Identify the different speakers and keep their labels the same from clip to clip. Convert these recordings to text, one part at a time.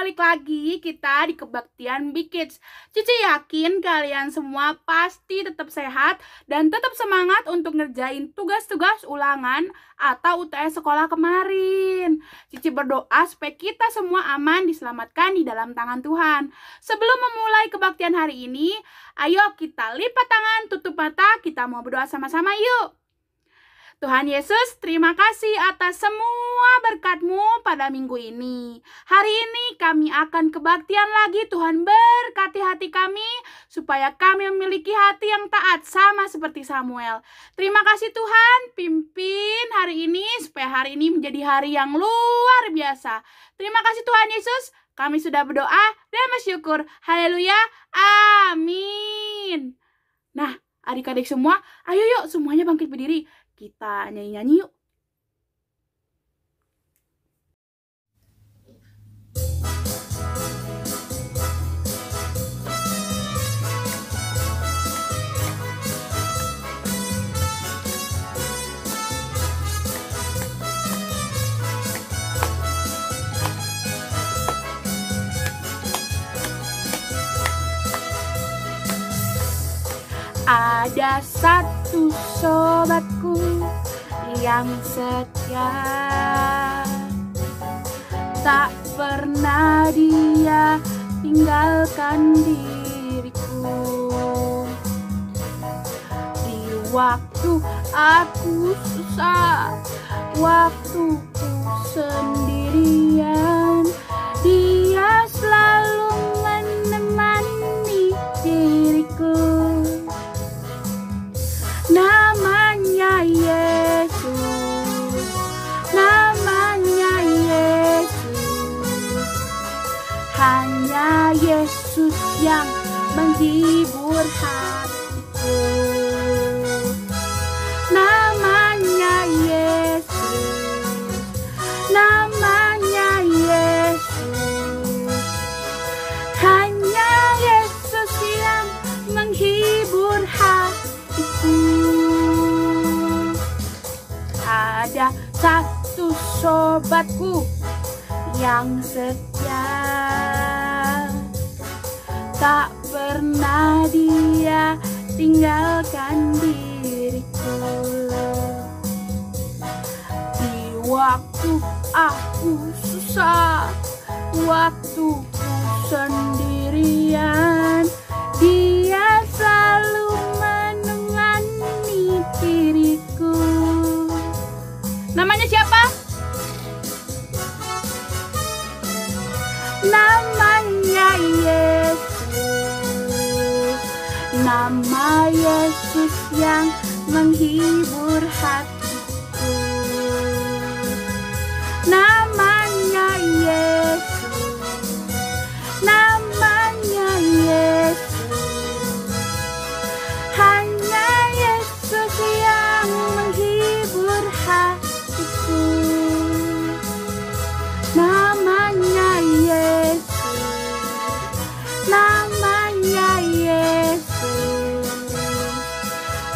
Speaker 1: balik lagi kita di kebaktian Big Kids. Cici yakin kalian semua pasti tetap sehat dan tetap semangat untuk ngerjain tugas-tugas ulangan atau UTS sekolah kemarin. Cici berdoa supaya kita semua aman diselamatkan di dalam tangan Tuhan. Sebelum memulai kebaktian hari ini, ayo kita lipat tangan, tutup mata, kita mau berdoa sama-sama yuk. Tuhan Yesus, terima kasih atas semua berkat-Mu pada minggu ini. Hari ini kami akan kebaktian lagi. Tuhan berkati hati kami supaya kami memiliki hati yang taat sama seperti Samuel. Terima kasih Tuhan, pimpin hari ini supaya hari ini menjadi hari yang luar biasa. Terima kasih Tuhan Yesus, kami sudah berdoa dan bersyukur. Haleluya, amin. Nah, adik-adik semua, ayo yuk semuanya bangkit berdiri. Kita nyanyi-nyanyi yuk. Ada satu sobatku yang setia, tak pernah dia tinggalkan diriku. Di waktu aku susah, waktuku sendirian, dia selalu menemani diriku. Namanya Yesus, namanya Yesus. Hanya Yesus yang menghibur hatiku. Namanya Yesus, namanya Yesus. Hanya Yesus yang menghibur hatiku. Ada satu sobatku yang setia, tak pernah dia tinggalkan diriku. Di waktu aku susah, waktuku sendirian, dia selalu menemani diriku. Namanya siapa? Namanya Yesus. Nama Yesus yang menghibur hatiku. Namanya Yesus. Namanya Yesus. Hanya Yesus yang menghibur hatiku. Namanya Yesus, namanya Yesus.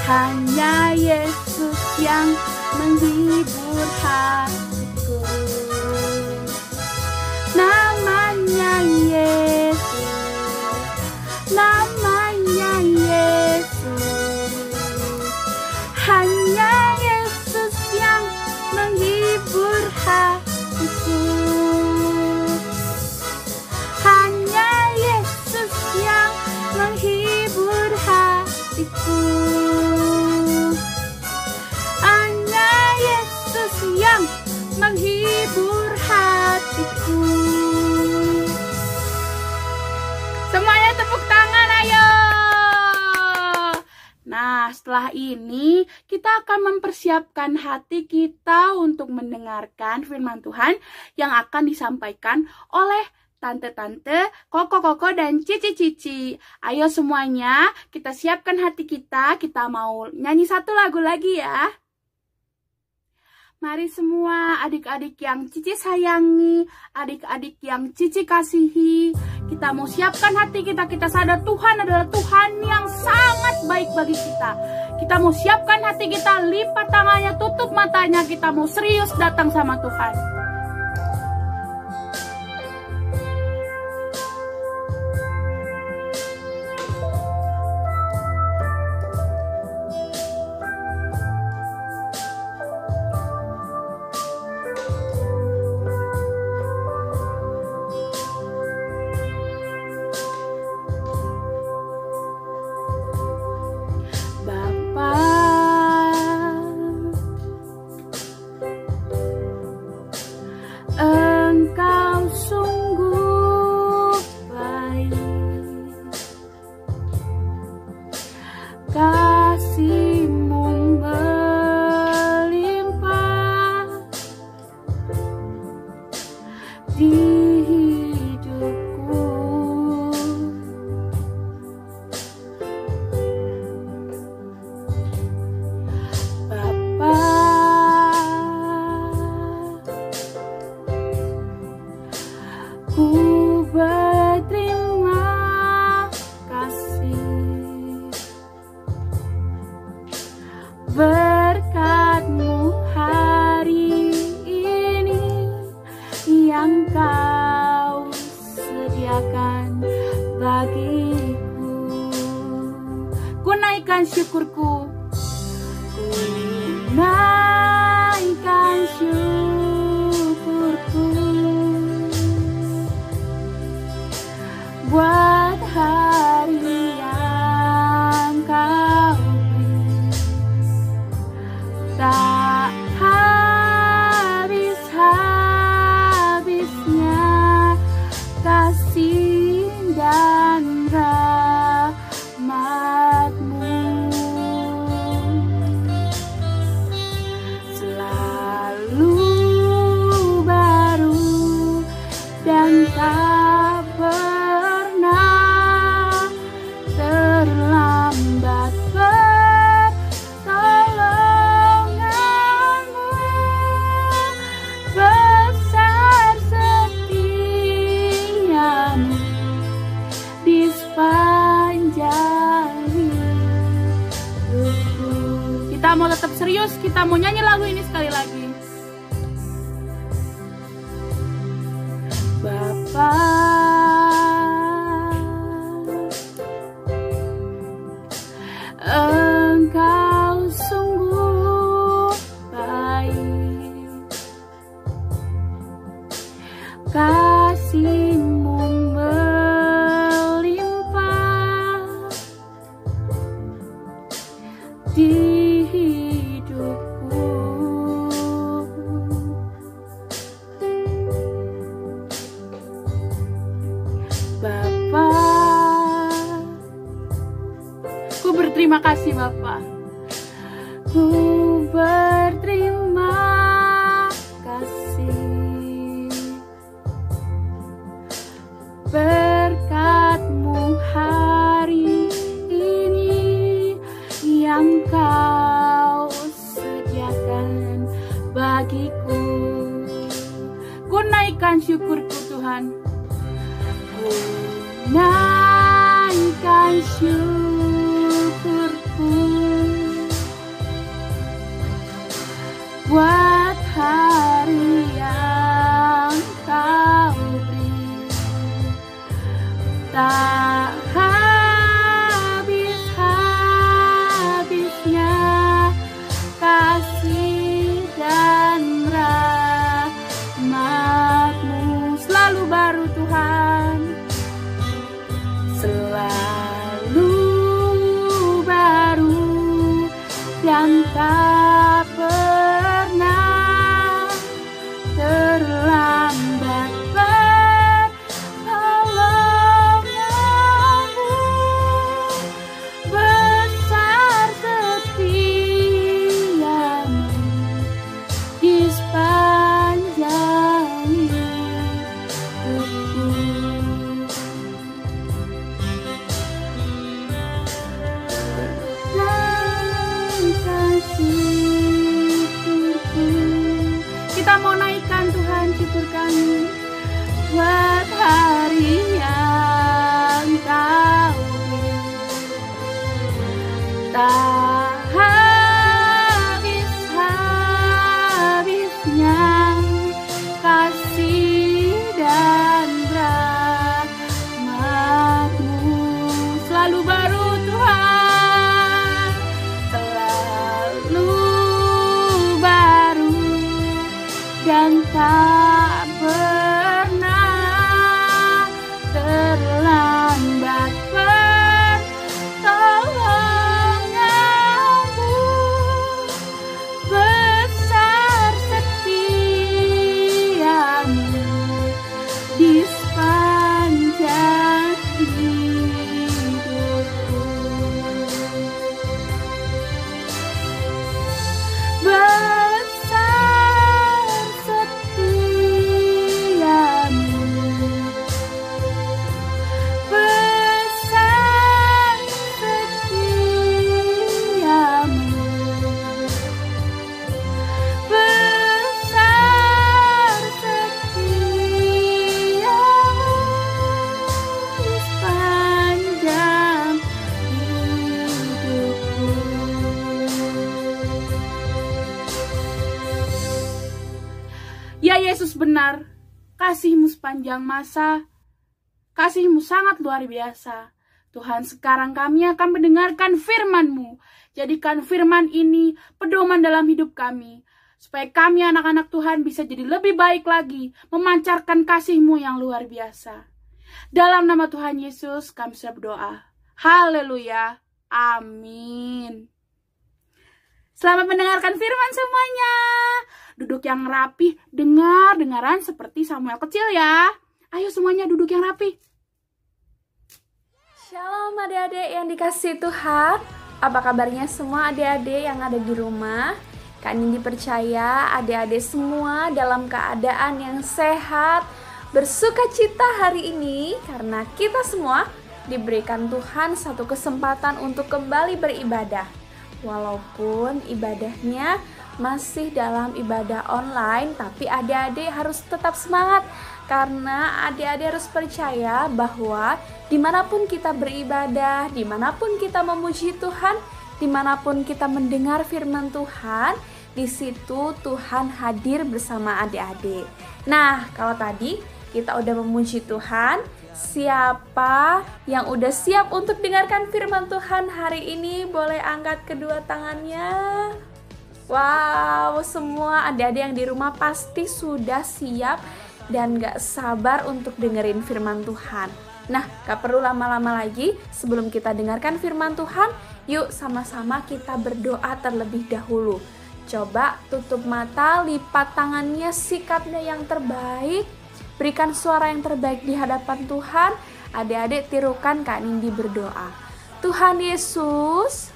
Speaker 1: Hanya Yesus yang menghibur hatiku. Namanya Yesus, namanya Yesus. Hanya Yesus yang menghibur hatiku. Hanya Yesus yang menghibur hatiku. Hanya Yesus yang menghibur hatiku. Semuanya tepuk tangan, ayo. Nah, setelah ini kita akan mempersiapkan hati kita untuk mendengarkan firman Tuhan yang akan disampaikan oleh tante-tante, koko-koko, dan cici-cici. Ayo semuanya, kita siapkan hati kita mau nyanyi satu lagu lagi ya. Mari semua adik-adik yang Cici sayangi, adik-adik yang Cici kasihi, kita mau siapkan hati kita. Kita sadar Tuhan adalah Tuhan yang sangat baik bagi kita. Kita mau siapkan hati kita, lipat tangannya, tutup matanya, kita mau serius datang sama Tuhan. di hidupku. Bapa, ku berterima kasih berkat-Mu hari ini yang Kau sediakan bagiku. Ku naikkan syukurku, ku naikkan syukurku buat hari yang Kau beri. Tak habis-habisnya kasih dan rahmat-Mu, selalu baru dan tak pernah terlambat. Pertolongan-Mu besar, setia-Mu di sepanjang hidupku. Kita mau tetap serius, kita mau nyanyi lagu ini sekali lagi. Bapa, Engkau sungguh baik, kasih-Mu melimpah di hidupku. Bapa, ku berterima kasih Bapa. Ku berterima kasih berkat-Mu hari ini yang Kau sediakan bagiku. Ku naikkan syukurku Tuhan, ku naikkan syukurku buat hari yang Kau beri. Tak habis-habisnya kasih dan rahmat-Mu, selalu baru Tuhan, selalu baru dan tak pernah terlambat. Pertolongan-Mu besar, setia-Mu di sepanjang hidupku. benar, kasih-Mu sepanjang masa, kasih-Mu sangat luar biasa. Tuhan, sekarang kami akan mendengarkan firman-Mu. Jadikan firman ini pedoman dalam hidup kami, supaya kami anak-anak Tuhan bisa jadi lebih baik lagi, memancarkan kasih-Mu yang luar biasa. Dalam nama Tuhan Yesus kami sudah berdoa. Haleluya. Amin. Selamat mendengarkan firman semuanya. Duduk yang rapi, dengaran seperti Samuel kecil ya. Ayo semuanya duduk yang rapi.
Speaker 2: Shalom adik-adik yang dikasihi Tuhan. Apa kabarnya semua adik-adik yang ada di rumah? Kak Nindi percaya adik-adik semua dalam keadaan yang sehat, bersukacita hari ini karena kita semua diberikan Tuhan satu kesempatan untuk kembali beribadah. Walaupun ibadahnya masih dalam ibadah online, tapi adik-adik harus tetap semangat karena adik-adik harus percaya bahwa dimanapun kita beribadah, dimanapun kita memuji Tuhan, dimanapun kita mendengar firman Tuhan, di situ Tuhan hadir bersama adik-adik. Nah, kalau tadi kita udah memuji Tuhan, siapa yang udah siap untuk dengarkan firman Tuhan hari ini? Boleh angkat kedua tangannya. Wow, semua adik-adik yang di rumah pasti sudah siap dan gak sabar untuk dengerin firman Tuhan. Nah, gak perlu lama-lama lagi. Sebelum kita dengarkan firman Tuhan, yuk sama-sama kita berdoa terlebih dahulu. Coba tutup mata, lipat tangannya, sikapnya yang terbaik, berikan suara yang terbaik di hadapan Tuhan. Adik-adik tirukan Kak Nindi berdoa. Tuhan Yesus,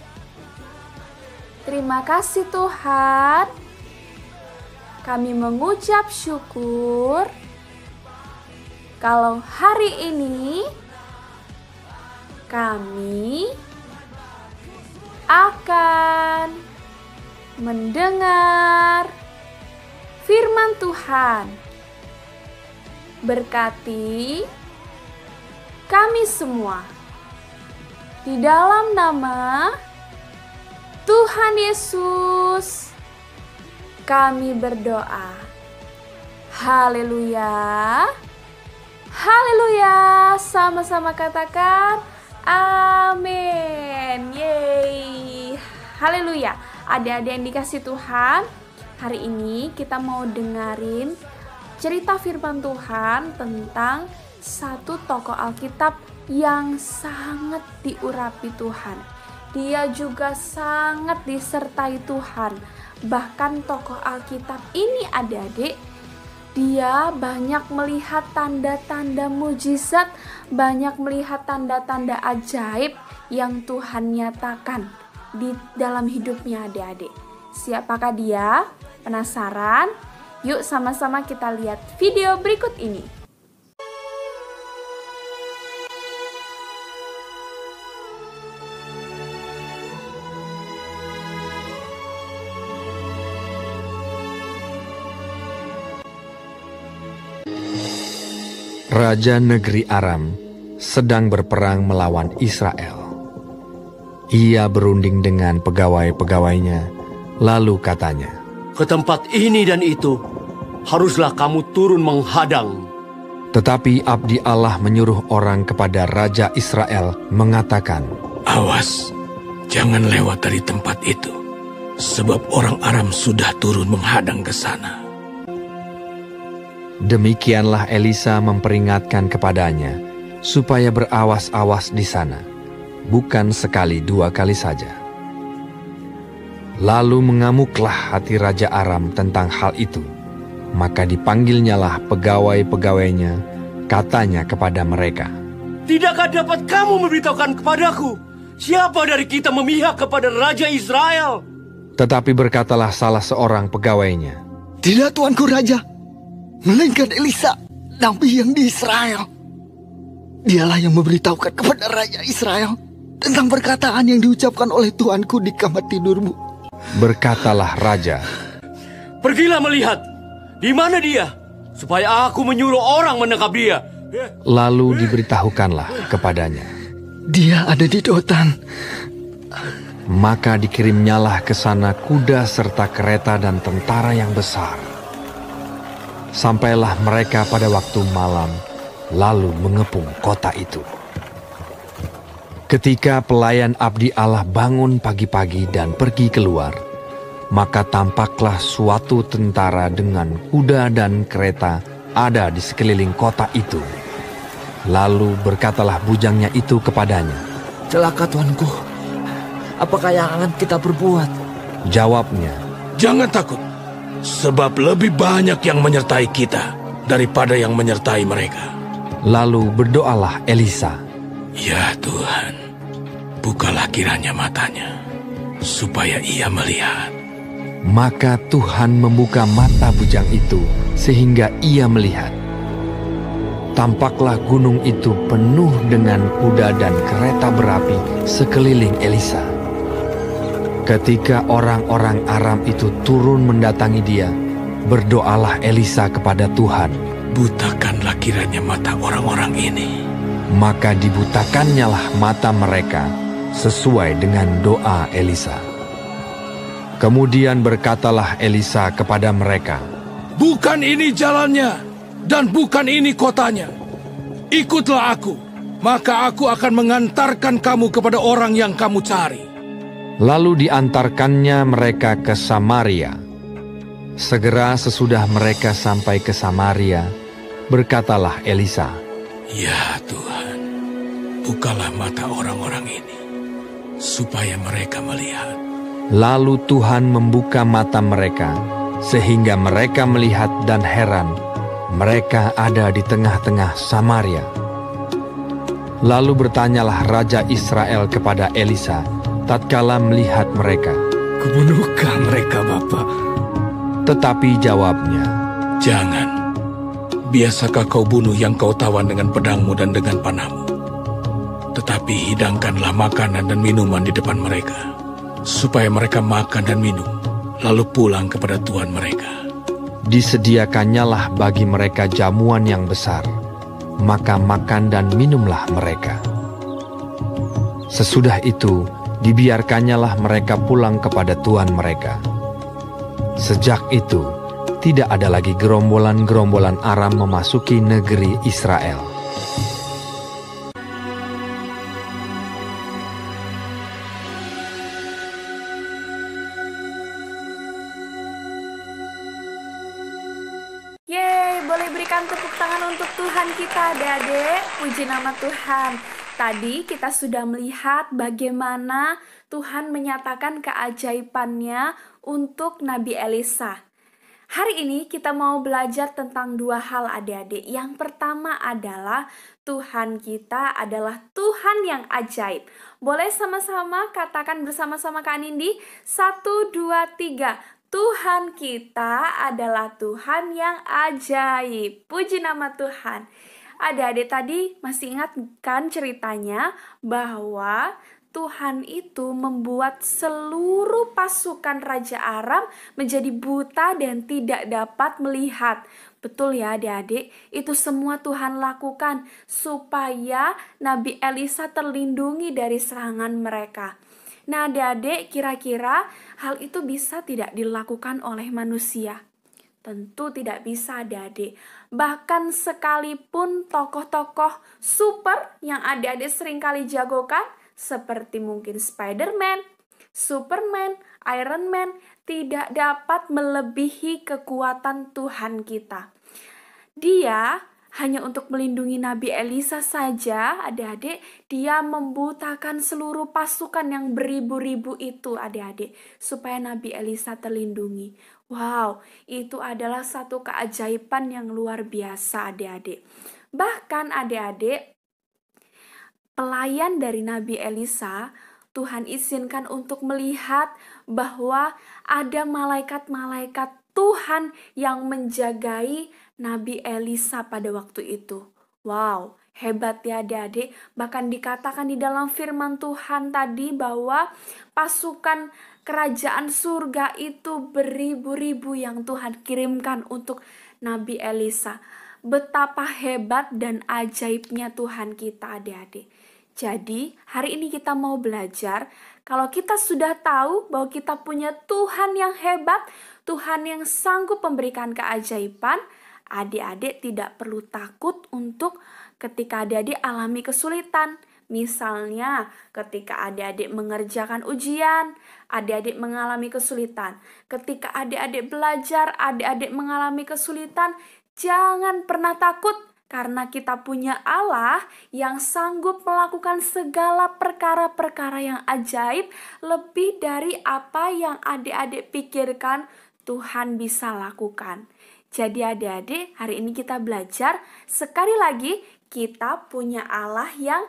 Speaker 2: terima kasih Tuhan. Kami mengucap syukur kalau hari ini kami akan mendengar firman Tuhan. Berkati kami semua di dalam nama Tuhan Yesus kami berdoa. Haleluya. Haleluya. Sama-sama katakan amin. Yeay. Haleluya. Adik-adik yang dikasih Tuhan, hari ini kita mau dengerin cerita firman Tuhan tentang satu tokoh Alkitab yang sangat diurapi Tuhan. Dia juga sangat disertai Tuhan. Bahkan tokoh Alkitab ini adik-adik, dia banyak melihat tanda-tanda mujizat, banyak melihat tanda-tanda ajaib yang Tuhan nyatakan di dalam hidupnya adik-adik. Siapakah dia? Penasaran? Yuk sama-sama kita lihat video berikut ini.
Speaker 3: Raja negeri Aram sedang berperang melawan Israel. Ia berunding dengan pegawai-pegawainya, lalu katanya,
Speaker 4: "Ke tempat ini dan itu, haruslah kamu turun menghadang."
Speaker 3: Tetapi abdi Allah menyuruh orang kepada Raja Israel mengatakan,
Speaker 5: "Awas, jangan lewat dari tempat itu, sebab orang Aram sudah turun menghadang ke sana."
Speaker 3: Demikianlah Elisa memperingatkan kepadanya, supaya berawas-awas di sana, bukan sekali dua kali saja. Lalu mengamuklah hati Raja Aram tentang hal itu. Maka dipanggilnyalah pegawai-pegawainya, katanya kepada mereka,
Speaker 4: "Tidakkah dapat kamu memberitahukan kepadaku, siapa dari kita memihak kepada Raja Israel?"
Speaker 3: Tetapi berkatalah salah seorang pegawainya,
Speaker 6: "Tidak, Tuanku Raja, melainkan Elisa, nabi yang di Israel. Dialah yang memberitahukan kepada Raja Israel tentang perkataan yang diucapkan oleh Tuanku di kamar tidurmu."
Speaker 3: Berkatalah raja,
Speaker 4: "Pergilah melihat, di mana dia, supaya aku menyuruh orang menangkap dia."
Speaker 3: Lalu diberitahukanlah kepadanya,
Speaker 6: "Dia ada di Dotan."
Speaker 3: Maka dikirimnyalah ke sana kuda serta kereta dan tentara yang besar. Sampailah mereka pada waktu malam, lalu mengepung kota itu. Ketika pelayan abdi Allah bangun pagi-pagi dan pergi keluar, maka tampaklah suatu tentara dengan kuda dan kereta ada di sekeliling kota itu. Lalu berkatalah bujangnya itu kepadanya,
Speaker 7: "Celaka tuanku, apakah yang akan kita perbuat?"
Speaker 3: Jawabnya,
Speaker 5: Jangan takut, sebab lebih banyak yang menyertai kita daripada yang menyertai mereka.
Speaker 3: Lalu berdoalah Elisa,
Speaker 5: Ya Tuhan, bukalah kiranya matanya, supaya ia melihat.
Speaker 3: Maka Tuhan membuka mata bujang itu sehingga ia melihat. Tampaklah gunung itu penuh dengan kuda dan kereta berapi sekeliling Elisa. Ketika orang-orang Aram itu turun mendatangi dia, berdoalah Elisa kepada Tuhan.
Speaker 5: Butakanlah kiranya mata orang-orang ini.
Speaker 3: Maka dibutakannyalah mata mereka sesuai dengan doa Elisa. Kemudian berkatalah Elisa kepada mereka,
Speaker 5: Bukan ini jalannya, dan bukan ini kotanya. Ikutlah aku, maka aku akan mengantarkan kamu kepada orang yang kamu cari.
Speaker 3: Lalu diantarkannya mereka ke Samaria. Segera sesudah mereka sampai ke Samaria, berkatalah Elisa,
Speaker 5: Ya Tuhan, bukalah mata orang-orang ini, supaya mereka melihat.
Speaker 3: Lalu Tuhan membuka mata mereka, sehingga mereka melihat dan heran. Mereka ada di tengah-tengah Samaria. Lalu bertanyalah Raja Israel kepada Elisa, tatkala melihat mereka,
Speaker 7: Kubunuhkah mereka, Bapak?
Speaker 3: tetapi jawabnya,
Speaker 5: Jangan, biasakah kau bunuh yang kau tawan dengan pedangmu dan dengan panahmu? Tetapi hidangkanlah makanan dan minuman di depan mereka, supaya mereka makan dan minum, lalu pulang kepada tuan mereka.
Speaker 3: disediakannyalah bagi mereka jamuan yang besar, maka makan dan minumlah mereka. Sesudah itu, dibiarkannyalah mereka pulang kepada tuan mereka. Sejak itu, tidak ada lagi gerombolan-gerombolan Aram memasuki negeri Israel.
Speaker 2: Yeay, boleh berikan tepuk tangan untuk Tuhan kita, adik-adik. Puji nama Tuhan. Tadi kita sudah melihat bagaimana Tuhan menyatakan keajaibannya untuk Nabi Elisa. Hari ini kita mau belajar tentang dua hal, adik-adik. Yang pertama adalah Tuhan kita adalah Tuhan yang ajaib. Boleh sama-sama katakan bersama-sama Kak Nindi? 1, 2, 3. Tuhan kita adalah Tuhan yang ajaib. Puji nama Tuhan. Adik-adik tadi masih ingat kan ceritanya bahwa Tuhan itu membuat seluruh pasukan Raja Aram menjadi buta dan tidak dapat melihat. Betul ya adik-adik, itu semua Tuhan lakukan supaya Nabi Elisa terlindungi dari serangan mereka. Nah adik-adik, kira-kira hal itu bisa tidak dilakukan oleh manusia? Tentu tidak bisa adik-adik. Bahkan sekalipun tokoh-tokoh super yang adik-adik seringkali jagokan, seperti mungkin Spider-Man, Superman, Iron Man, tidak dapat melebihi kekuatan Tuhan kita. Dia hanya untuk melindungi Nabi Elisa saja, adik-adik, dia membutakan seluruh pasukan yang beribu-ribu itu, adik-adik, supaya Nabi Elisa terlindungi. Wow, itu adalah satu keajaiban yang luar biasa, adik-adik. Bahkan, adik-adik, pelayan dari Nabi Elisa, Tuhan izinkan untuk melihat bahwa ada malaikat-malaikat Tuhan yang menjagai Nabi Elisa pada waktu itu. Wow, hebat ya adik-adik. Bahkan dikatakan di dalam firman Tuhan tadi bahwa pasukan kerajaan surga itu beribu-ribu yang Tuhan kirimkan untuk Nabi Elisa. Betapa hebat dan ajaibnya Tuhan kita adik-adik. Jadi hari ini kita mau belajar, kalau kita sudah tahu bahwa kita punya Tuhan yang hebat, Tuhan yang sanggup memberikan keajaiban, Adik-adik tidak perlu takut untuk ketika adik-adik alami kesulitan. Misalnya ketika adik-adik mengerjakan ujian, adik-adik mengalami kesulitan. Ketika adik-adik belajar, adik-adik mengalami kesulitan, jangan pernah takut karena kita punya Allah yang sanggup melakukan segala perkara-perkara yang ajaib lebih dari apa yang adik-adik pikirkan Tuhan bisa lakukan. Jadi adik-adik, hari ini kita belajar sekali lagi kita punya Allah yang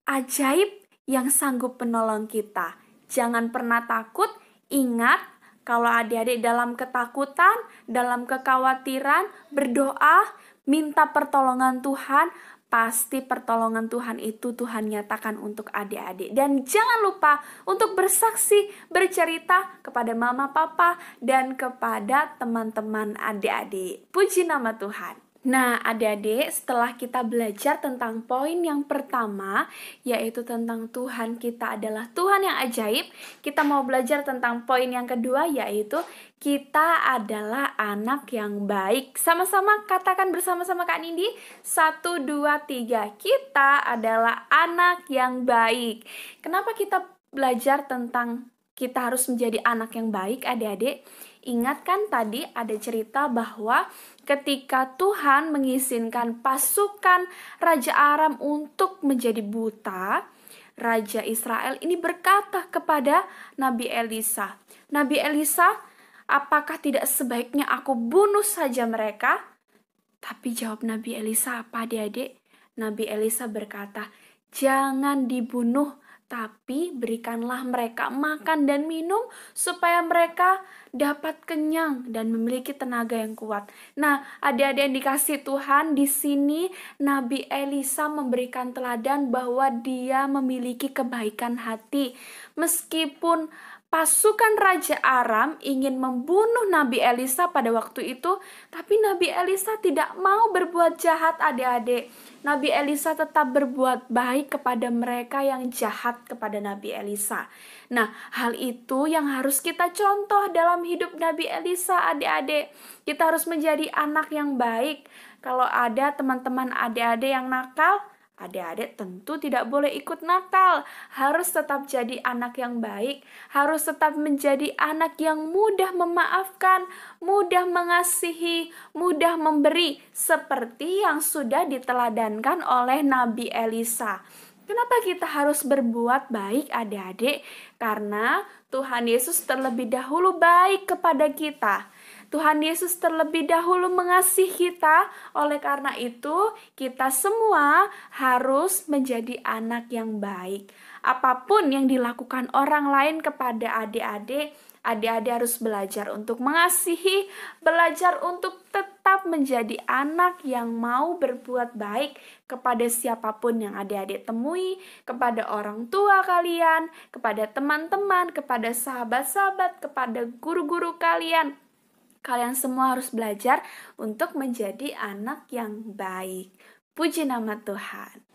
Speaker 2: ajaib yang sanggup menolong kita. Jangan pernah takut, ingat kalau adik-adik dalam ketakutan, dalam kekhawatiran, berdoa, minta pertolongan Tuhan, pasti pertolongan Tuhan itu Tuhan nyatakan untuk adik-adik. Dan jangan lupa untuk bersaksi, bercerita kepada mama, papa, dan kepada teman-teman adik-adik. Puji nama Tuhan. Nah, adik-adik, setelah kita belajar tentang poin yang pertama, yaitu tentang Tuhan kita adalah Tuhan yang ajaib, kita mau belajar tentang poin yang kedua, yaitu kita adalah anak yang baik. Sama-sama katakan bersama-sama Kak Nindi. 1, 2, 3. Kita adalah anak yang baik. Kenapa kita belajar tentang kita harus menjadi anak yang baik, adik-adik? Ingat kan tadi ada cerita bahwa ketika Tuhan mengizinkan pasukan Raja Aram untuk menjadi buta, Raja Israel ini berkata kepada Nabi Elisa, "Nabi Elisa, apakah tidak sebaiknya aku bunuh saja mereka?" Tapi jawab Nabi Elisa apa, adik-adik? Nabi Elisa berkata, "Jangan dibunuh, tapi berikanlah mereka makan dan minum supaya mereka dapat kenyang dan memiliki tenaga yang kuat." Nah, adik-adik yang dikasih Tuhan, di sini Nabi Elisa memberikan teladan bahwa dia memiliki kebaikan hati. Meskipun pasukan Raja Aram ingin membunuh Nabi Elisa pada waktu itu, tapi Nabi Elisa tidak mau berbuat jahat, adik-adik. Nabi Elisa tetap berbuat baik kepada mereka yang jahat kepada Nabi Elisa. Nah, hal itu yang harus kita contoh dalam hidup Nabi Elisa, adik-adik. Kita harus menjadi anak yang baik. Kalau ada teman-teman adik-adik yang nakal, adik-adik tentu tidak boleh ikut nakal, harus tetap jadi anak yang baik, harus tetap menjadi anak yang mudah memaafkan, mudah mengasihi, mudah memberi, seperti yang sudah diteladankan oleh Nabi Elisa. Kenapa kita harus berbuat baik, adik-adik? Karena Tuhan Yesus terlebih dahulu baik kepada kita. Tuhan Yesus terlebih dahulu mengasihi kita, oleh karena itu kita semua harus menjadi anak yang baik. Apapun yang dilakukan orang lain kepada adik-adik, adik-adik harus belajar untuk mengasihi, belajar untuk tetap menjadi anak yang mau berbuat baik kepada siapapun yang adik-adik temui, kepada orang tua kalian, kepada teman-teman, kepada sahabat-sahabat, kepada guru-guru kalian. Kalian semua harus belajar untuk menjadi anak yang baik. Puji nama Tuhan.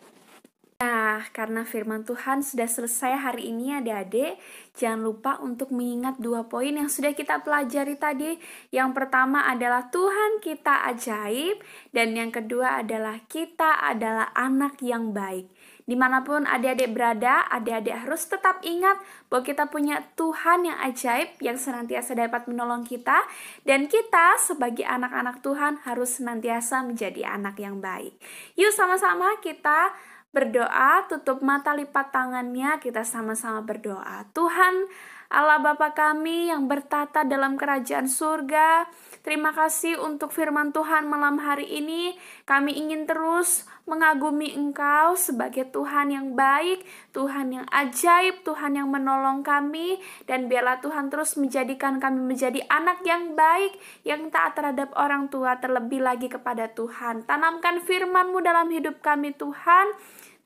Speaker 2: Nah, karena firman Tuhan sudah selesai hari ini, adik-adik, jangan lupa untuk mengingat 2 poin yang sudah kita pelajari tadi. Yang pertama adalah Tuhan kita ajaib, dan yang kedua adalah kita adalah anak yang baik. Dimanapun adik-adik berada, adik-adik harus tetap ingat bahwa kita punya Tuhan yang ajaib yang senantiasa dapat menolong kita, dan kita sebagai anak-anak Tuhan harus senantiasa menjadi anak yang baik. Yuk sama-sama kita berdoa, tutup mata, lipat tangannya, kita sama-sama berdoa. Tuhan Allah Bapa kami yang bertata dalam kerajaan surga, terima kasih untuk firman Tuhan malam hari ini. Kami ingin terus mengagumi Engkau sebagai Tuhan yang baik, Tuhan yang ajaib, Tuhan yang menolong kami, dan biarlah Tuhan terus menjadikan kami menjadi anak yang baik, yang taat terhadap orang tua, terlebih lagi kepada Tuhan. Tanamkan firman-Mu dalam hidup kami Tuhan.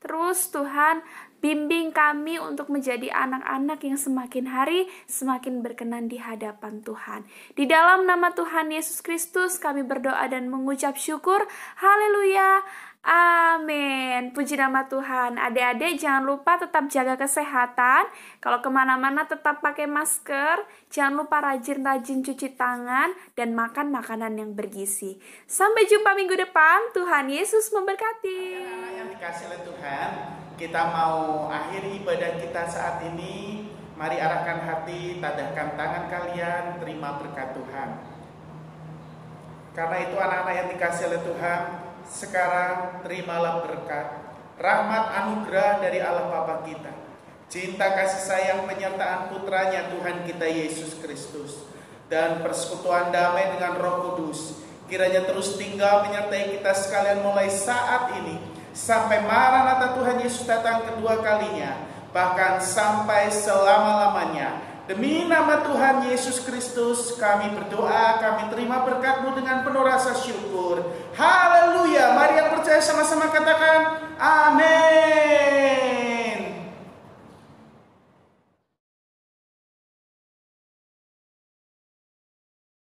Speaker 2: Terus Tuhan bimbing kami untuk menjadi anak-anak yang semakin hari semakin berkenan di hadapan Tuhan. Di dalam nama Tuhan Yesus Kristus kami berdoa dan mengucap syukur. Haleluya. Amin. Puji nama Tuhan. Adik-adik jangan lupa tetap jaga kesehatan. Kalau kemana-mana tetap pakai masker. Jangan lupa rajin-rajin cuci tangan dan makan makanan yang bergizi. Sampai jumpa minggu depan. Tuhan Yesus memberkati.
Speaker 8: Anak-anak yang dikasih oleh Tuhan, kita mau akhiri ibadah kita saat ini. Mari arahkan hati, tadahkan tangan kalian, terima berkat Tuhan. Karena itu anak-anak yang dikasih oleh Tuhan, sekarang terimalah berkat, rahmat anugerah dari Allah Bapa kita, cinta kasih sayang penyertaan putranya Tuhan kita Yesus Kristus, dan persekutuan damai dengan Roh Kudus, kiranya terus tinggal menyertai kita sekalian mulai saat ini, sampai Maranatha Tuhan Yesus datang kedua kalinya, bahkan sampai selama-lamanya. Demi nama Tuhan Yesus Kristus kami berdoa, kami terima berkat-Mu dengan penuh rasa syukur.